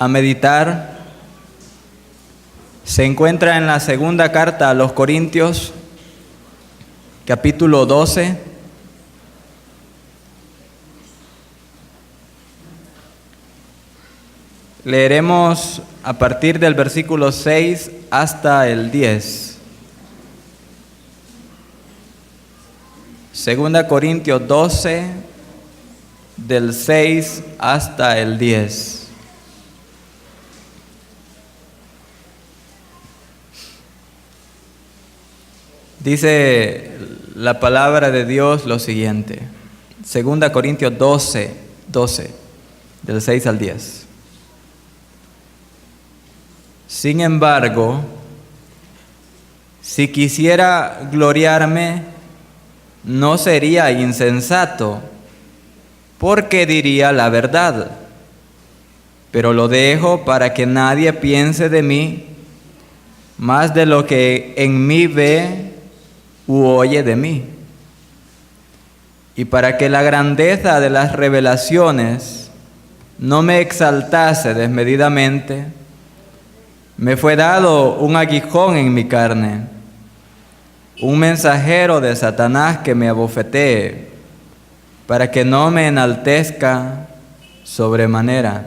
a meditar se encuentra en la segunda carta a los Corintios, capítulo 12. Leeremos a partir del versículo 6 hasta el 10. Segunda Corintios 12, del 6 hasta el 10. Dice la palabra de Dios lo siguiente. Segunda Corintios 12, del 6 al 10. Sin embargo, si quisiera gloriarme, no sería insensato, porque diría la verdad. Pero lo dejo para que nadie piense de mí más de lo que en mí ve u oye de mí. Y para que la grandeza de las revelaciones no me exaltase desmedidamente, me fue dado un aguijón en mi carne, un mensajero de Satanás que me abofetee, para que no me enaltezca sobremanera.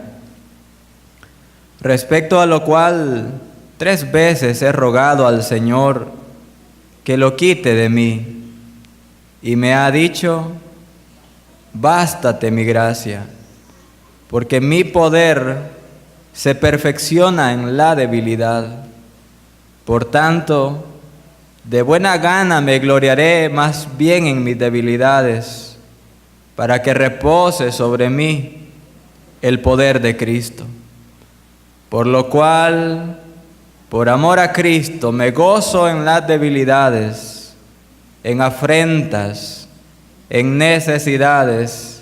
Respecto a lo cual 3 veces he rogado al Señor que lo quite de mí, y me ha dicho: bástate mi gracia, porque mi poder se perfecciona en la debilidad. Por tanto, de buena gana me gloriaré más bien en mis debilidades, para que repose sobre mí el poder de Cristo. Por lo cual, por amor a Cristo, me gozo en las debilidades, en afrentas, en necesidades,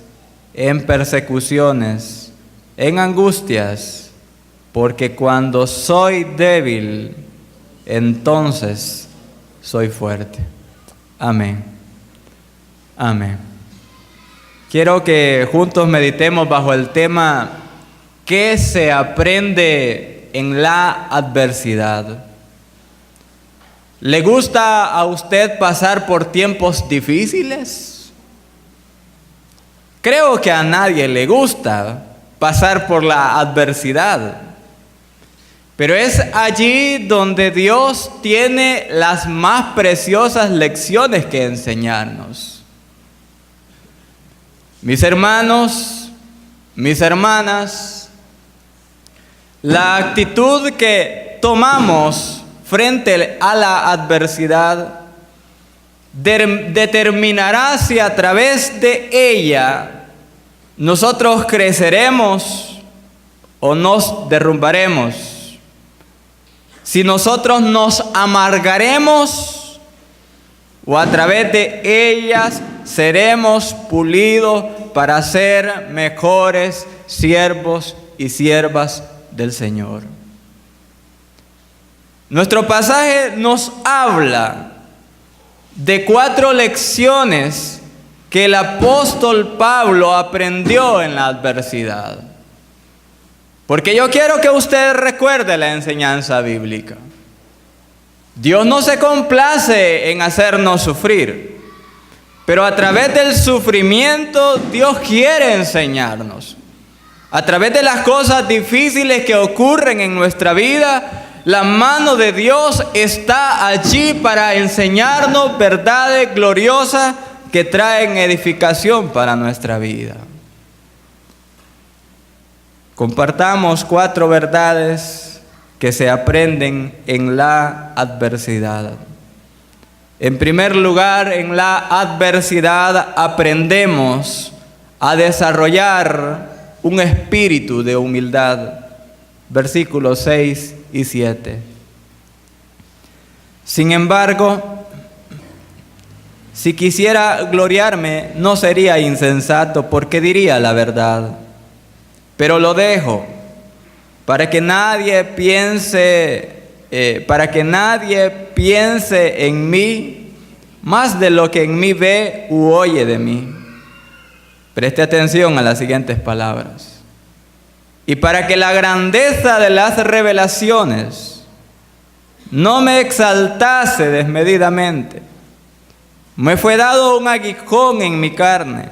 en persecuciones, en angustias, porque cuando soy débil, entonces soy fuerte. Amén. Amén. Quiero que juntos meditemos bajo el tema: ¿qué se aprende en la adversidad? ¿Le gusta a usted pasar por tiempos difíciles? Creo que a nadie le gusta pasar por la adversidad. Pero es allí donde Dios tiene las más preciosas lecciones que enseñarnos. Mis hermanos, mis hermanas, la actitud que tomamos frente a la adversidad determinará si a través de ella nosotros creceremos o nos derrumbaremos. Si nosotros nos amargaremos o a través de ellas seremos pulidos para ser mejores siervos y siervas del Señor. Nuestro pasaje nos habla de 4 lecciones que el apóstol Pablo aprendió en la adversidad. Porque yo quiero que usted recuerde la enseñanza bíblica. Dios no se complace en hacernos sufrir, pero a través del sufrimiento Dios quiere enseñarnos. A través de las cosas difíciles que ocurren en nuestra vida, la mano de Dios está allí para enseñarnos verdades gloriosas que traen edificación para nuestra vida. Compartamos 4 verdades que se aprenden en la adversidad. En primer lugar, en la adversidad aprendemos a desarrollar un espíritu de humildad. Versículos 6 y 7. Sin embargo, si quisiera gloriarme, no sería insensato, porque diría la verdad. Pero lo dejo para que nadie piense en mí más de lo que en mí ve u oye de mí. Preste atención a las siguientes palabras. Y para que la grandeza de las revelaciones no me exaltase desmedidamente, me fue dado un aguijón en mi carne,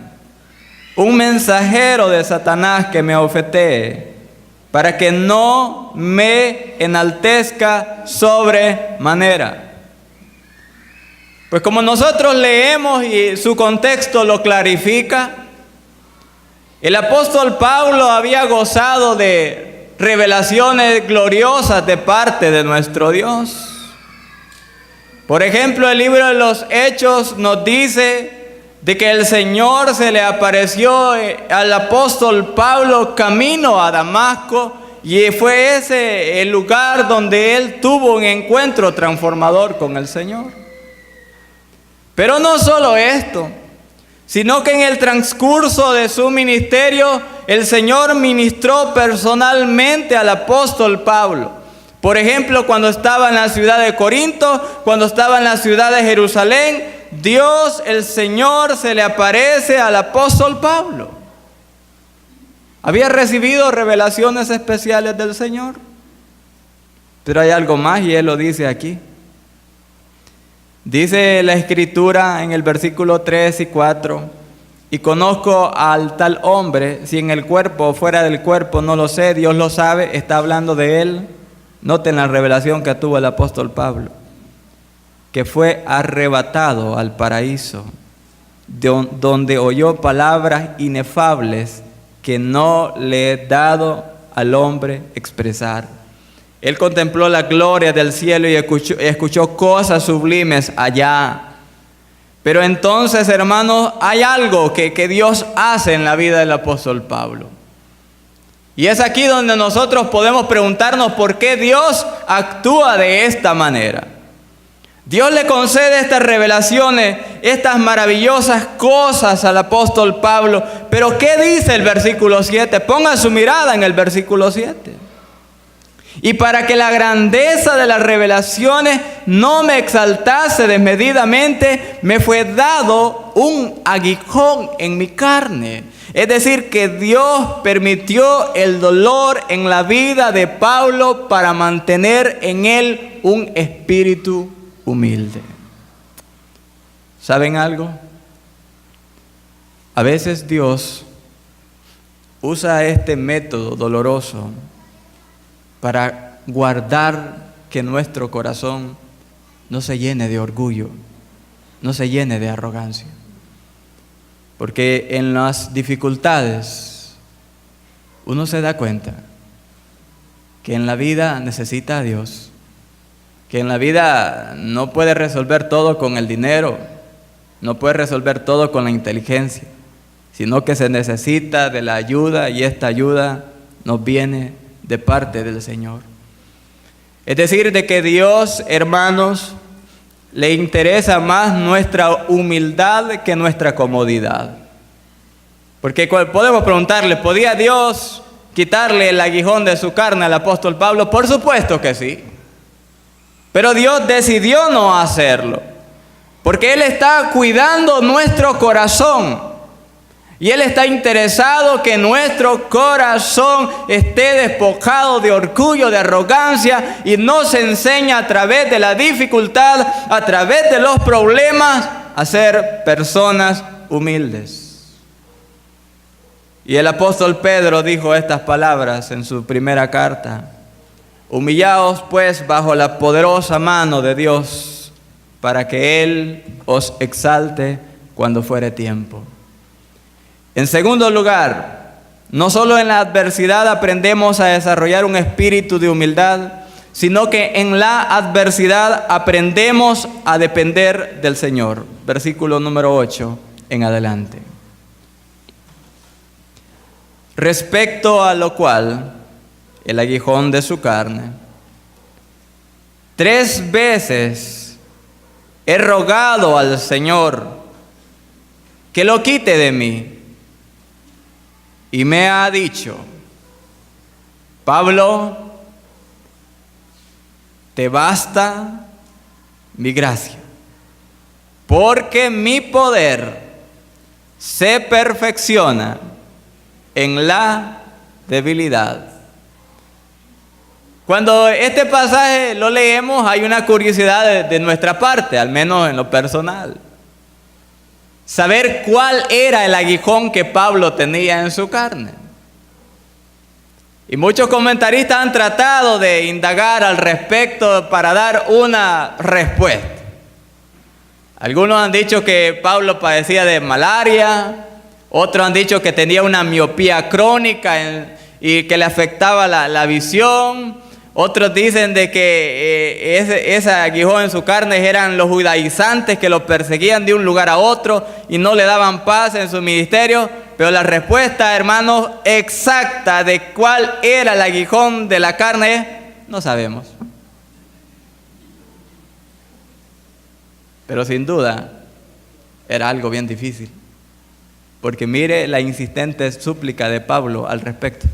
un mensajero de Satanás que me abofetee, para que no me enaltezca sobremanera. Pues como nosotros leemos y su contexto lo clarifica, el apóstol Pablo había gozado de revelaciones gloriosas de parte de nuestro Dios. Por ejemplo, el libro de los Hechos nos dice de que el Señor se le apareció al apóstol Pablo camino a Damasco, y fue ese el lugar donde él tuvo un encuentro transformador con el Señor. Pero no solo esto, sino que en el transcurso de su ministerio, el Señor ministró personalmente al apóstol Pablo. Por ejemplo, cuando estaba en la ciudad de Corinto, cuando estaba en la ciudad de Jerusalén, Dios, el Señor, se le aparece al apóstol Pablo. Había recibido revelaciones especiales del Señor. Pero hay algo más y Él lo dice aquí. Dice la Escritura en el versículo 3 y 4: y conozco al tal hombre, si en el cuerpo o fuera del cuerpo, no lo sé, Dios lo sabe. Está hablando de él. Noten la revelación que tuvo el apóstol Pablo, que fue arrebatado al paraíso, donde oyó palabras inefables que no le he dado al hombre expresar. Él contempló la gloria del cielo y escuchó cosas sublimes allá. Pero entonces, hermanos, hay algo que Dios hace en la vida del apóstol Pablo. Y es aquí donde nosotros podemos preguntarnos por qué Dios actúa de esta manera. Dios le concede estas revelaciones, estas maravillosas cosas al apóstol Pablo. Pero ¿qué dice el versículo 7? Pongan su mirada en el versículo 7. Y para que la grandeza de las revelaciones no me exaltase desmedidamente, me fue dado un aguijón en mi carne. Es decir, que Dios permitió el dolor en la vida de Pablo para mantener en él un espíritu humilde. ¿Saben algo? A veces Dios usa este método doloroso para guardar que nuestro corazón no se llene de orgullo, no se llene de arrogancia. Porque en las dificultades uno se da cuenta que en la vida necesita a Dios, que en la vida no puede resolver todo con el dinero, no puede resolver todo con la inteligencia, sino que se necesita de la ayuda, y esta ayuda nos viene de parte del Señor. Es decir, de que Dios, hermanos, le interesa más nuestra humildad que nuestra comodidad. Porque podemos preguntarle, ¿podía Dios quitarle el aguijón de su carne al apóstol Pablo? Por supuesto que sí. Pero Dios decidió no hacerlo, porque Él está cuidando nuestro corazón. Y Él está interesado que nuestro corazón esté despojado de orgullo, de arrogancia, y nos enseña a través de la dificultad, a través de los problemas, a ser personas humildes. Y el apóstol Pedro dijo estas palabras en su primera carta: humillaos pues bajo la poderosa mano de Dios, para que Él os exalte cuando fuere tiempo. En segundo lugar, no solo en la adversidad aprendemos a desarrollar un espíritu de humildad, sino que en la adversidad aprendemos a depender del Señor. Versículo número 8 en adelante. Respecto a lo cual, el aguijón de su carne, 3 veces he rogado al Señor que lo quite de mí. Y me ha dicho: Pablo, te basta mi gracia, porque mi poder se perfecciona en la debilidad. Cuando este pasaje lo leemos, hay una curiosidad de nuestra parte, al menos en lo personal. Saber cuál era el aguijón que Pablo tenía en su carne. Y muchos comentaristas han tratado de indagar al respecto para dar una respuesta. Algunos han dicho que Pablo padecía de malaria, otros han dicho que tenía una miopía crónica y que le afectaba la visión. Otros dicen de que ese aguijón en su carne eran los judaizantes que lo perseguían de un lugar a otro y no le daban paz en su ministerio. Pero la respuesta, hermanos, exacta de cuál era el aguijón de la carne es: no sabemos. Pero sin duda era algo bien difícil. Porque mire la insistente súplica de Pablo al respecto.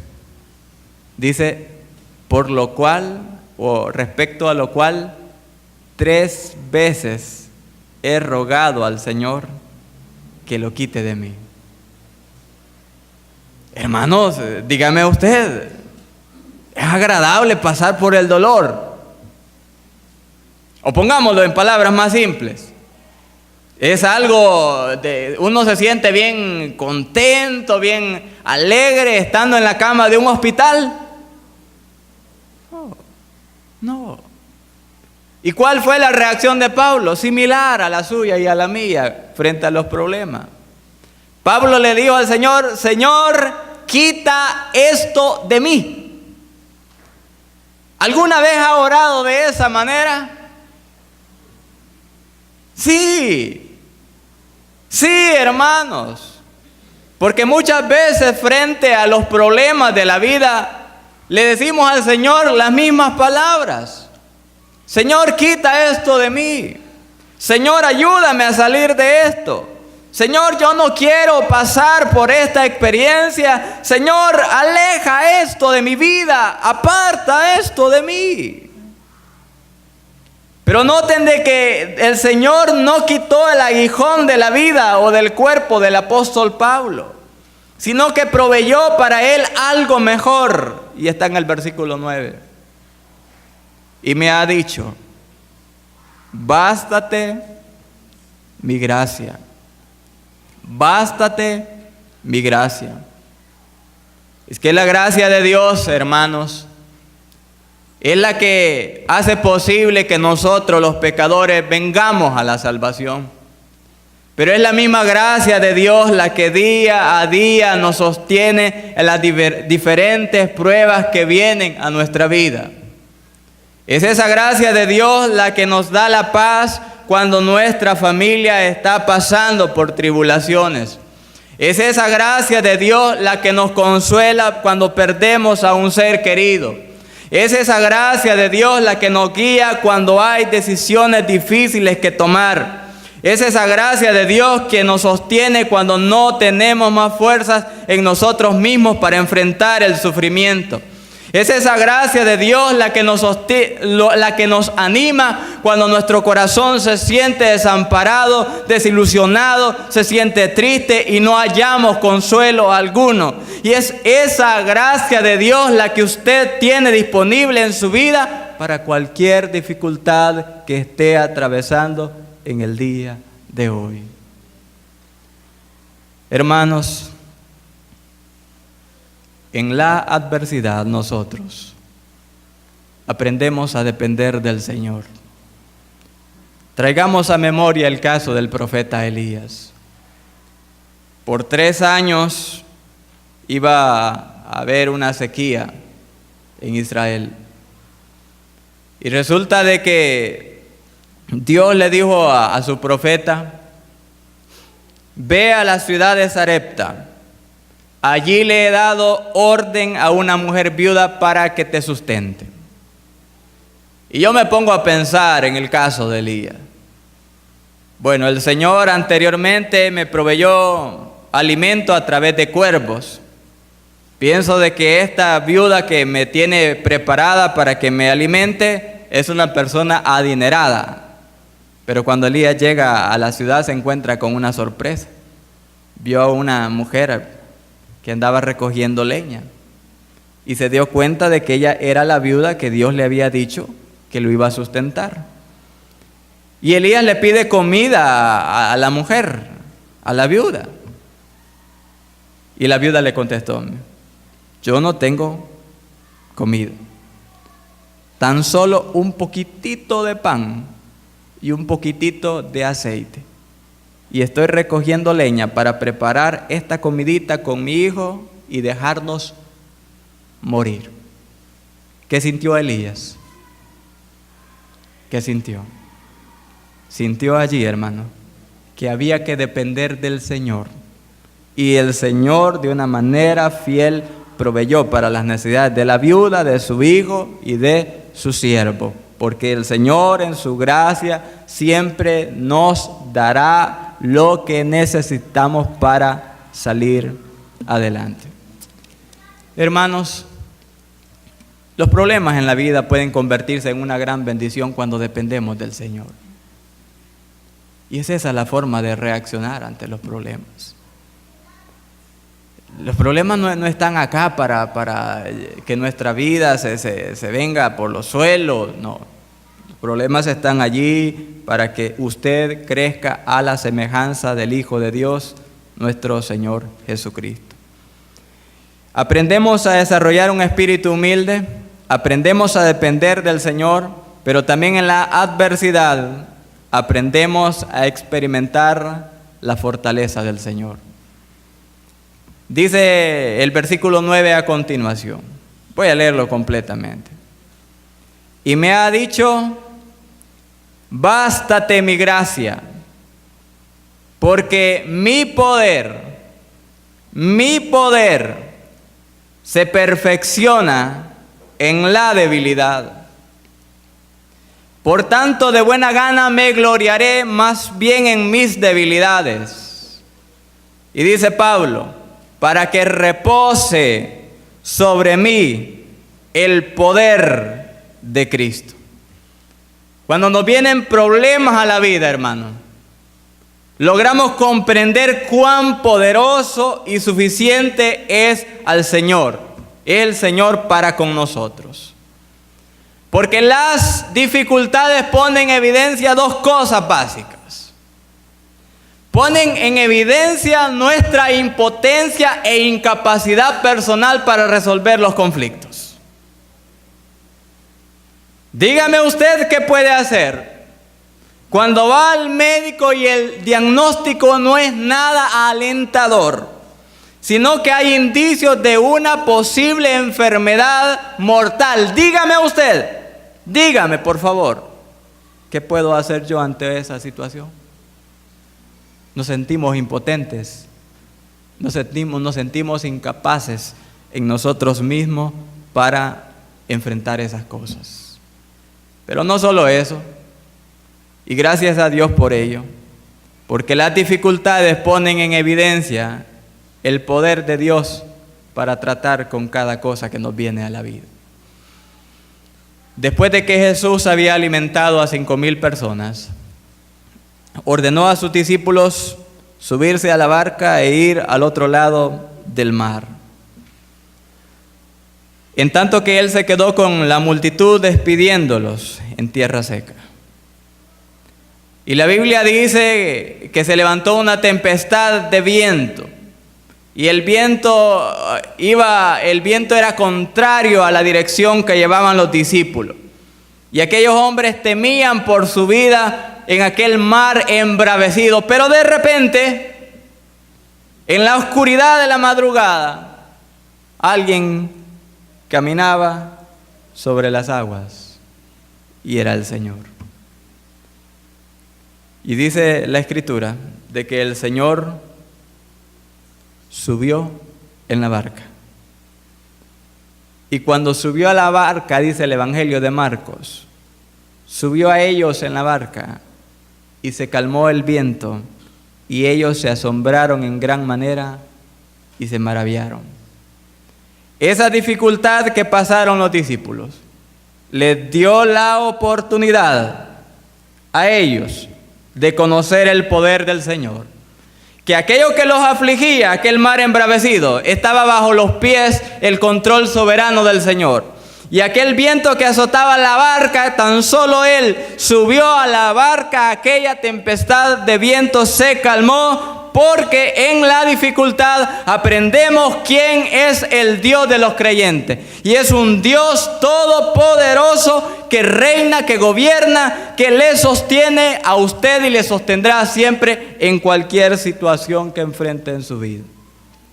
Dice: por lo cual, o respecto a lo cual, 3 veces he rogado al Señor que lo quite de mí. Hermanos, dígame usted, ¿es agradable pasar por el dolor? O pongámoslo en palabras más simples. Es algo uno se siente bien contento, bien alegre estando en la cama de un hospital. No. ¿Y cuál fue la reacción de Pablo? Similar a la suya y a la mía frente a los problemas. Pablo le dijo al Señor: Señor, quita esto de mí. ¿Alguna vez ha orado de esa manera? Sí, hermanos. Porque muchas veces frente a los problemas de la vida le decimos al Señor las mismas palabras. Señor, quita esto de mí. Señor, ayúdame a salir de esto. Señor, yo no quiero pasar por esta experiencia. Señor, aleja esto de mi vida. Aparta esto de mí. Pero noten de que el Señor no quitó el aguijón de la vida o del cuerpo del apóstol Pablo, sino que proveyó para él algo mejor. Y está en el versículo 9. Y me ha dicho: bástate mi gracia. Bástate mi gracia. Es que la gracia de Dios, hermanos, es la que hace posible que nosotros los pecadores vengamos a la salvación. Pero es la misma gracia de Dios la que día a día nos sostiene en las diferentes pruebas que vienen a nuestra vida. Es esa gracia de Dios la que nos da la paz cuando nuestra familia está pasando por tribulaciones. Es esa gracia de Dios la que nos consuela cuando perdemos a un ser querido. Es esa gracia de Dios la que nos guía cuando hay decisiones difíciles que tomar. Es esa gracia de Dios que nos sostiene cuando no tenemos más fuerzas en nosotros mismos para enfrentar el sufrimiento. Es esa gracia de Dios la que nos anima cuando nuestro corazón se siente desamparado, desilusionado, se siente triste y no hallamos consuelo alguno. Y es esa gracia de Dios la que usted tiene disponible en su vida para cualquier dificultad que esté atravesando en el día de hoy. Hermanos, en la adversidad nosotros aprendemos a depender del Señor. Traigamos a memoria el caso del profeta Elías. Por 3 años iba a haber una sequía en Israel. Y resulta de que Dios le dijo a su profeta: ve a la ciudad de Sarepta. Allí le he dado orden a una mujer viuda para que te sustente. Y yo me pongo a pensar en el caso de Elías. Bueno, el Señor anteriormente me proveyó alimento a través de cuervos. Pienso de que esta viuda que me tiene preparada para que me alimente es una persona adinerada. Pero cuando Elías llega a la ciudad se encuentra con una sorpresa. Vio a una mujer que andaba recogiendo leña. y se dio cuenta de que ella era la viuda que Dios le había dicho que lo iba a sustentar. Y Elías le pide comida a la mujer, a la viuda. Y la viuda le contestó: yo no tengo comida, tan solo un poquitito de pan y un poquitito de aceite. Y estoy recogiendo leña para preparar esta comidita con mi hijo y dejarnos morir. ¿Qué sintió Elías? ¿Qué sintió? Sintió allí, hermano, que había que depender del Señor. Y el Señor, de una manera fiel, proveyó para las necesidades de la viuda, de su hijo y de su siervo. Porque el Señor, en su gracia, siempre nos dará lo que necesitamos para salir adelante. Hermanos, los problemas en la vida pueden convertirse en una gran bendición cuando dependemos del Señor. Y es esa la forma de reaccionar ante los problemas. Los problemas no están acá para que nuestra vida se venga por los suelos, no. Los problemas están allí para que usted crezca a la semejanza del Hijo de Dios, nuestro Señor Jesucristo. Aprendemos a desarrollar un espíritu humilde, aprendemos a depender del Señor, pero también en la adversidad aprendemos a experimentar la fortaleza del Señor. Dice el versículo 9 a continuación. Voy a leerlo completamente. Y me ha dicho: bástate mi gracia, porque mi poder se perfecciona en la debilidad. Por tanto, de buena gana me gloriaré más bien en mis debilidades. Y dice Pablo: para que repose sobre mí el poder de Cristo. Cuando nos vienen problemas a la vida, hermano, logramos comprender cuán poderoso y suficiente es el Señor para con nosotros. Porque las dificultades ponen en evidencia dos cosas básicas. Ponen en evidencia nuestra impotencia e incapacidad personal para resolver los conflictos. Dígame usted qué puede hacer cuando va al médico y el diagnóstico no es nada alentador, sino que hay indicios de una posible enfermedad mortal. Dígame usted, dígame por favor, ¿qué puedo hacer yo ante esa situación? Nos sentimos impotentes, nos sentimos incapaces en nosotros mismos para enfrentar esas cosas. Pero no solo eso, y gracias a Dios por ello, porque las dificultades ponen en evidencia el poder de Dios para tratar con cada cosa que nos viene a la vida. Después de que Jesús había alimentado a 5,000 personas, ordenó a sus discípulos subirse a la barca e ir al otro lado del mar. En tanto que él se quedó con la multitud despidiéndolos en tierra seca. Y la Biblia dice que se levantó una tempestad de viento. Y el viento era contrario a la dirección que llevaban los discípulos. Y aquellos hombres temían por su vida en aquel mar embravecido. Pero de repente, en la oscuridad de la madrugada, alguien caminaba sobre las aguas y era el Señor. Y dice la Escritura de que el Señor subió en la barca. Y cuando subió a la barca, dice el Evangelio de Marcos, subió a ellos en la barca y se calmó el viento, y ellos se asombraron en gran manera y se maravillaron. Esa dificultad que pasaron los discípulos les dio la oportunidad a ellos de conocer el poder del Señor. que aquello que los afligía, aquel mar embravecido, estaba bajo los pies el control soberano del Señor. Y aquel viento que azotaba la barca, tan solo Él subió a la barca, aquella tempestad de viento se calmó, porque en la dificultad aprendemos quién es el Dios de los creyentes. Y es un Dios todopoderoso que reina, que gobierna, que le sostiene a usted y le sostendrá siempre en cualquier situación que enfrente en su vida.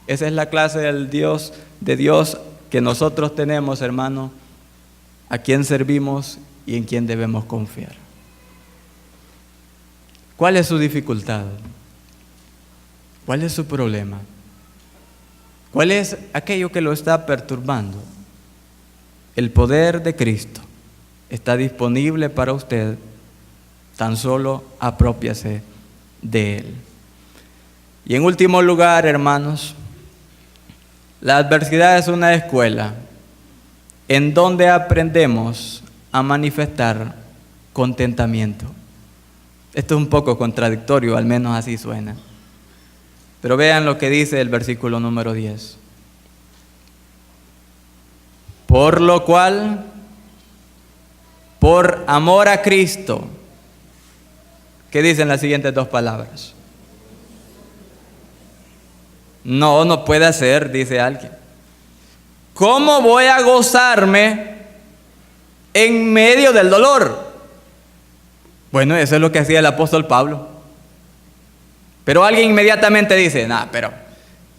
Esa es la clase de Dios que nosotros tenemos, hermano, a quien servimos y en quien debemos confiar. ¿Cuál es su dificultad? ¿Cuál es su problema? ¿Cuál es aquello que lo está perturbando? El poder de Cristo está disponible para usted, tan solo aprópiase de Él. Y en último lugar, hermanos, la adversidad es una escuela en donde aprendemos a manifestar contentamiento. Esto es un poco contradictorio, al menos así suena. Pero vean lo que dice el versículo número 10. Por lo cual, por amor a Cristo, ¿qué dicen las siguientes dos palabras? No puede ser, dice alguien. ¿Cómo voy a gozarme en medio del dolor? Bueno, eso es lo que hacía el apóstol Pablo. Pero alguien inmediatamente dice, pero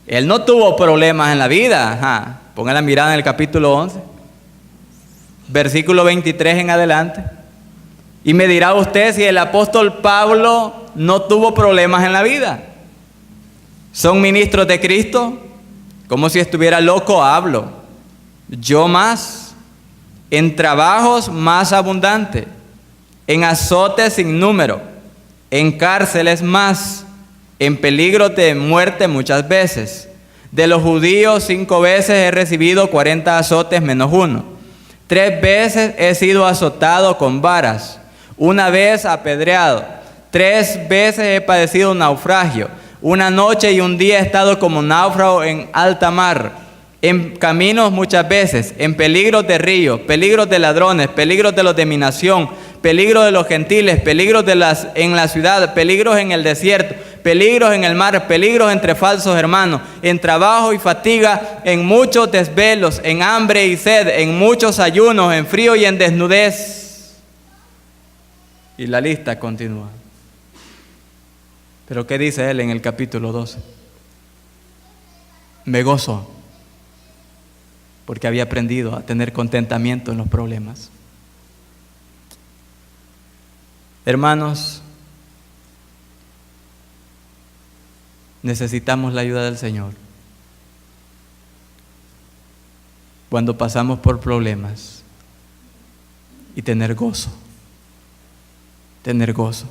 él no tuvo problemas en la vida. Pongan la mirada en el capítulo 11, versículo 23 en adelante. Y me dirá usted si el apóstol Pablo no tuvo problemas en la vida. ¿Son ministros de Cristo? Como si estuviera loco hablo. Yo más, en trabajos más abundantes, en azotes sin número, en cárceles más, en peligro de muerte muchas veces. De los judíos 5 veces he recibido 40 azotes menos 1. 3 veces he sido azotado con varas. 1 vez apedreado. 3 veces he padecido un naufragio. 1 noche y 1 día he estado como náufrago en alta mar. En caminos muchas veces, en peligros de río, peligros de ladrones, peligros de los de mi nación, peligros de los gentiles, peligros en la ciudad, peligros en el desierto, peligros en el mar, peligros entre falsos hermanos, en trabajo y fatiga, en muchos desvelos, en hambre y sed, en muchos ayunos, en frío y en desnudez. Y la lista continúa. Pero ¿qué dice él en el capítulo 12? Me gozo porque había aprendido a tener contentamiento en los problemas. Hermanos, necesitamos la ayuda del Señor cuando pasamos por problemas y tener gozo. Tener gozo.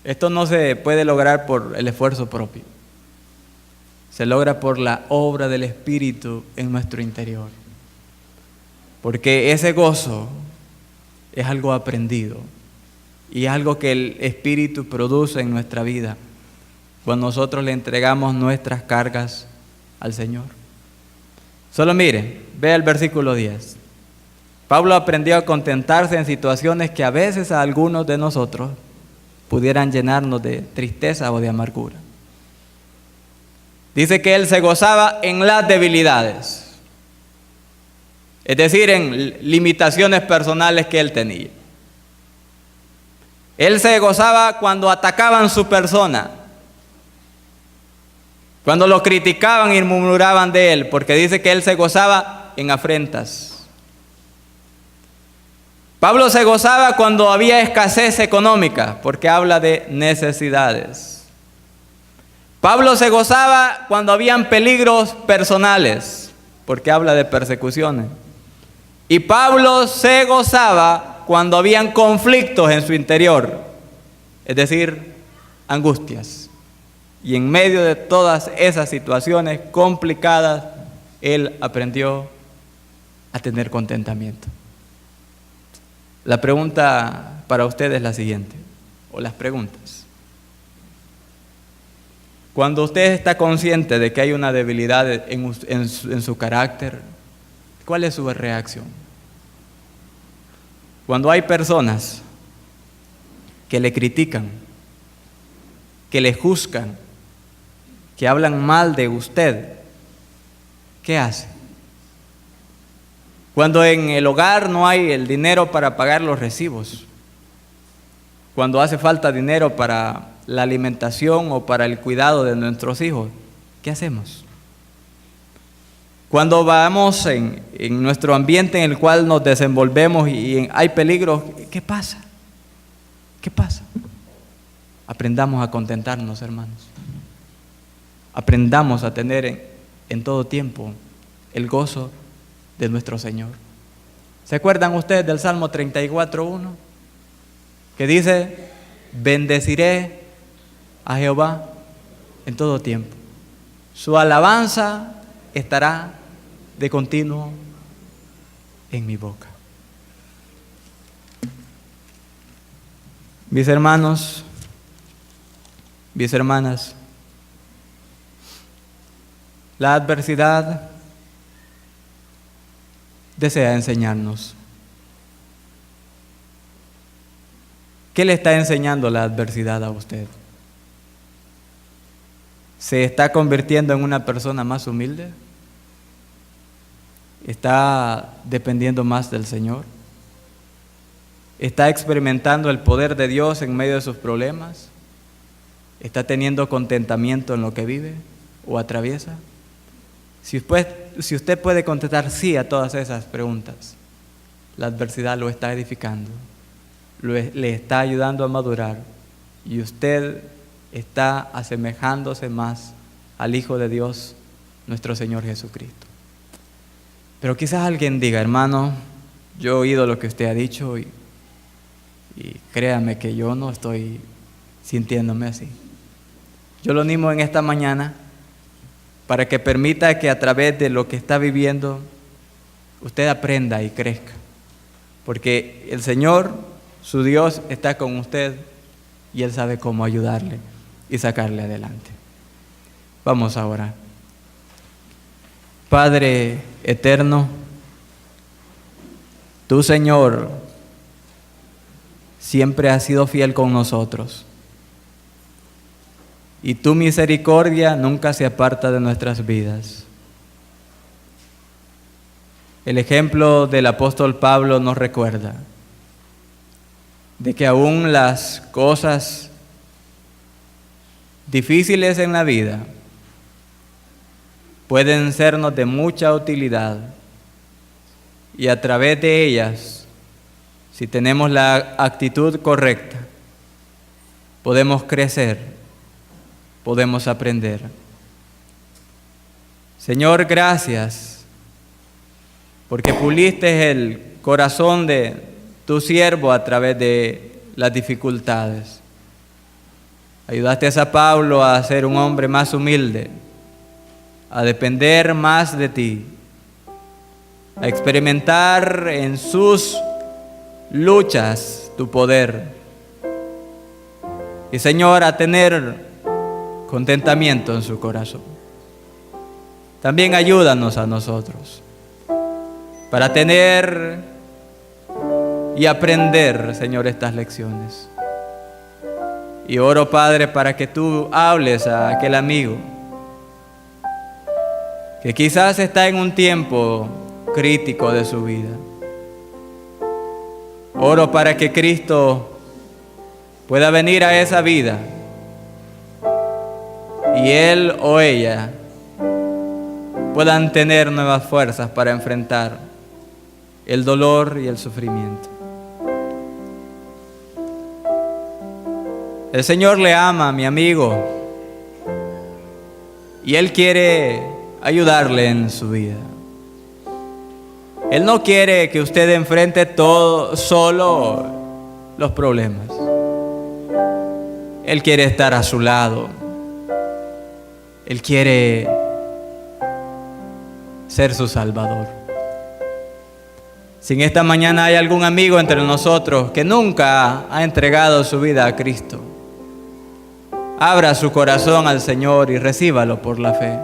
Esto no se puede lograr por el esfuerzo propio. Se logra por la obra del Espíritu en nuestro interior. Porque ese gozo es algo aprendido y es algo que el Espíritu produce en nuestra vida cuando nosotros le entregamos nuestras cargas al Señor. Solo mire, vea el versículo 10. Pablo aprendió a contentarse en situaciones que a veces a algunos de nosotros pudieran llenarnos de tristeza o de amargura. Dice que él se gozaba en las debilidades, es decir, en limitaciones personales que él tenía. Él se gozaba cuando atacaban su persona, cuando lo criticaban y murmuraban de él, porque dice que él se gozaba en afrentas. Pablo se gozaba cuando había escasez económica, porque habla de necesidades. Pablo se gozaba cuando habían peligros personales, porque habla de persecuciones. Y Pablo se gozaba cuando habían conflictos en su interior, es decir, angustias. Y en medio de todas esas situaciones complicadas, él aprendió a tener contentamiento. La pregunta para usted es la siguiente, o las preguntas. Cuando usted está consciente de que hay una debilidad en su carácter, ¿cuál es su reacción? Cuando hay personas que le critican, que le juzgan, que hablan mal de usted, ¿qué hace? Cuando en el hogar no hay el dinero para pagar los recibos, cuando hace falta dinero para la alimentación o para el cuidado de nuestros hijos, ¿qué hacemos? Cuando vamos en nuestro ambiente en el cual nos desenvolvemos y hay peligros, ¿qué pasa? ¿Qué pasa? Aprendamos a contentarnos, hermanos. Aprendamos a tener en todo tiempo el gozo de nuestro Señor. ¿Se acuerdan ustedes del Salmo 34:1? Que dice: bendeciré a Jehová en todo tiempo. Su alabanza estará de continuo en mi boca. Mis hermanos, mis hermanas, la adversidad desea enseñarnos. ¿Qué le está enseñando la adversidad a usted? ¿Se está convirtiendo en una persona más humilde? ¿Está dependiendo más del Señor? ¿Está experimentando el poder de Dios en medio de sus problemas? ¿Está teniendo contentamiento en lo que vive o atraviesa? Si usted puede contestar sí a todas esas preguntas, la adversidad lo está edificando, le está ayudando a madurar y usted está asemejándose más al Hijo de Dios, nuestro Señor Jesucristo. Pero quizás alguien diga: hermano, yo he oído lo que usted ha dicho y créame que yo no estoy sintiéndome así. Yo lo animo en esta mañana para que permita que a través de lo que está viviendo usted aprenda y crezca, porque el Señor, su Dios, está con usted y Él sabe cómo ayudarle y sacarle adelante. Vamos a orar. Padre eterno, tú, Señor, siempre has sido fiel con nosotros y tu misericordia nunca se aparta de nuestras vidas. El ejemplo del apóstol Pablo nos recuerda de que aún las cosas difíciles en la vida pueden sernos de mucha utilidad y a través de ellas, si tenemos la actitud correcta, podemos crecer, podemos aprender. Señor, gracias porque puliste el corazón de tu siervo a través de las dificultades. Ayudaste a Pablo a ser un hombre más humilde, a depender más de ti, a experimentar en sus luchas tu poder. Y Señor, a tener contentamiento en su corazón. También ayúdanos a nosotros para tener y aprender, Señor, estas lecciones. Y oro, Padre, para que tú hables a aquel amigo que quizás está en un tiempo crítico de su vida. Oro para que Cristo pueda venir a esa vida y él o ella puedan tener nuevas fuerzas para enfrentar el dolor y el sufrimiento. El Señor le ama, mi amigo, y Él quiere ayudarle en su vida. Él no quiere que usted enfrente todo solo los problemas. Él quiere estar a su lado. Él quiere ser su Salvador. Si en esta mañana hay algún amigo entre nosotros que nunca ha entregado su vida a Cristo, abra su corazón al Señor y recíbalo por la fe.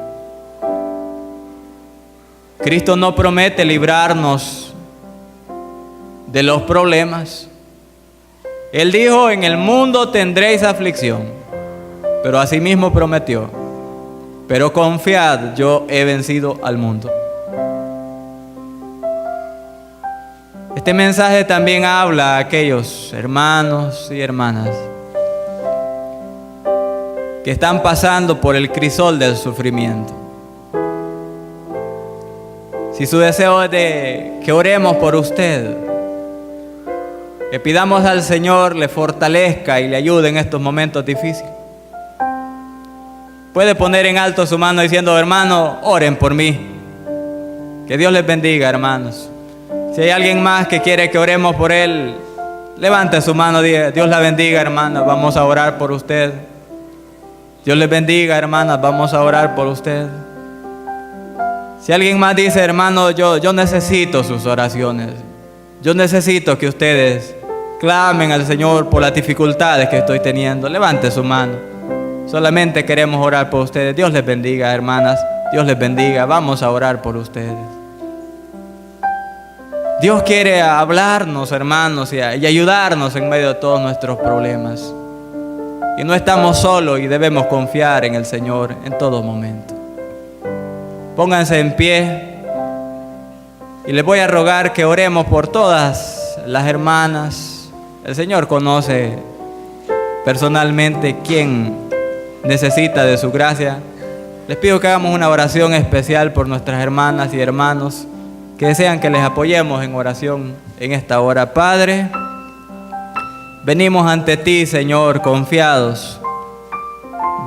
Cristo no promete librarnos de los problemas. Él dijo: en el mundo tendréis aflicción, pero asimismo prometió: pero confiad, yo he vencido al mundo. Este mensaje también habla a aquellos hermanos y hermanas que están pasando por el crisol del sufrimiento. Si su deseo es de que oremos por usted, que pidamos al Señor le fortalezca y le ayude en estos momentos difíciles, puede poner en alto su mano diciendo: hermano, oren por mí. Que Dios les bendiga, hermanos. Si hay alguien más que quiere que oremos por él, levante su mano, diga: Dios la bendiga, hermana, vamos a orar por usted. Dios les bendiga, hermanas, vamos a orar por usted. Si alguien más dice: hermano, yo necesito sus oraciones, yo necesito que ustedes clamen al Señor por las dificultades que estoy teniendo, levante su mano. Solamente queremos orar por ustedes. Dios les bendiga, hermanas, Dios les bendiga, vamos a orar por ustedes. Dios quiere hablarnos, hermanos, y ayudarnos en medio de todos nuestros problemas. Y no estamos solos y debemos confiar en el Señor en todo momento. Pónganse en pie y les voy a rogar que oremos por todas las hermanas. El Señor conoce personalmente quién necesita de su gracia. Les pido que hagamos una oración especial por nuestras hermanas y hermanos que desean que les apoyemos en oración en esta hora. Padre, venimos ante ti, Señor, confiados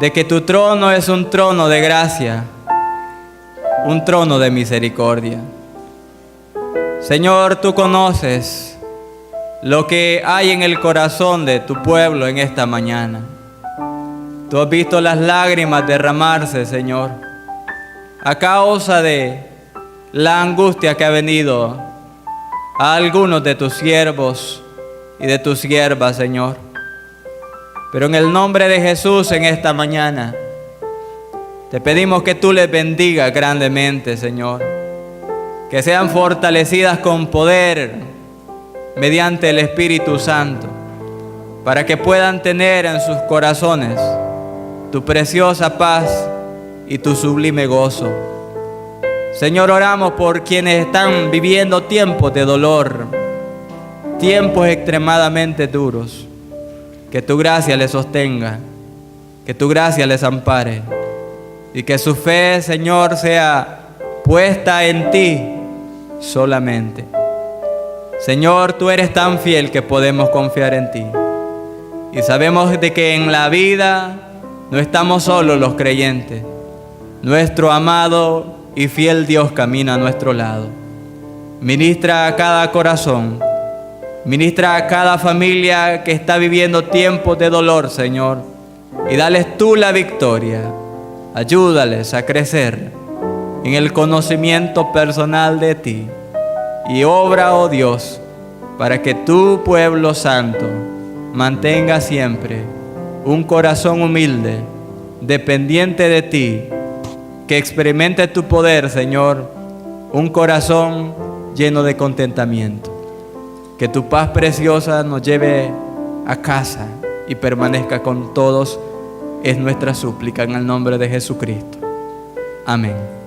de que tu trono es un trono de gracia, un trono de misericordia. Señor, tú conoces lo que hay en el corazón de tu pueblo en esta mañana. Tú has visto las lágrimas derramarse, Señor, a causa de la angustia que ha venido a algunos de tus siervos y de tus siervas, Señor. Pero en el nombre de Jesús en esta mañana te pedimos que tú les bendigas grandemente, Señor. Que sean fortalecidas con poder mediante el Espíritu Santo, para que puedan tener en sus corazones tu preciosa paz y tu sublime gozo. Señor, oramos por quienes están viviendo tiempos de dolor, tiempos extremadamente duros. Que tu gracia les sostenga, que tu gracia les ampare y que su fe, Señor, sea puesta en ti solamente. Señor, tú eres tan fiel que podemos confiar en ti. Y sabemos de que en la vida no estamos solos los creyentes. Nuestro amado y fiel Dios camina a nuestro lado. Ministra a cada corazón, ministra a cada familia que está viviendo tiempos de dolor, Señor, y dales tú la victoria. Ayúdales a crecer en el conocimiento personal de ti. Y obra, oh Dios, para que tu pueblo santo mantenga siempre un corazón humilde, dependiente de ti, que experimente tu poder, Señor, un corazón lleno de contentamiento. Que tu paz preciosa nos lleve a casa y permanezca con todos, es nuestra súplica en el nombre de Jesucristo. Amén.